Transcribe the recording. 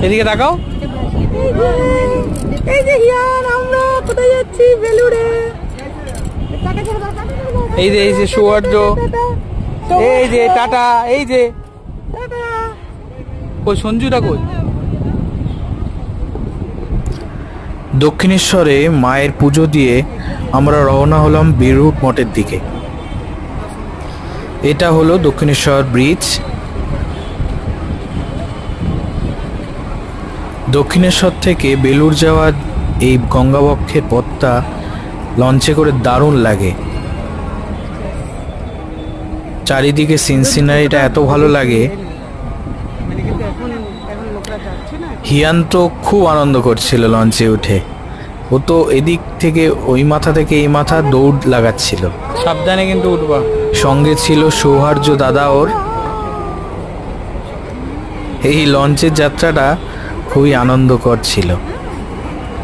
এদিকে তাকাও। এই যে হিয়ান, আমরা কোথায় যাচ্ছি? বেলুড়ে। এই যে সৌহার্দ্য, এই যে টাটা, এই যে কই সঞ্জুটা কই? দক্ষিণেশ্বরে মায়ের পুজো দিয়ে আমরা রওনা হলাম বীরভূম মঠের দিকে। এটা হলো দক্ষিণেশ্বর ব্রিজ। দক্ষিণেশ্বর থেকে বেলুড় যাওয়ার এই গঙ্গাবক্ষের পথটা লঞ্চে করে দারুণ লাগে। চারিদিকে সিনসিনারিটা এত ভালো লাগে। হিয়ান তো খুব আনন্দ করছিল লঞ্চে উঠে। ও তো এদিক থেকে ওই মাথা থেকে এই মাথা দৌড় লাগাচ্ছিল। সাবধানে কিন্তু উঠবা। সঙ্গে ছিল সৌহার্য দাদা ওর। এই লঞ্চের যাত্রাটা খুবই আনন্দকর ছিল।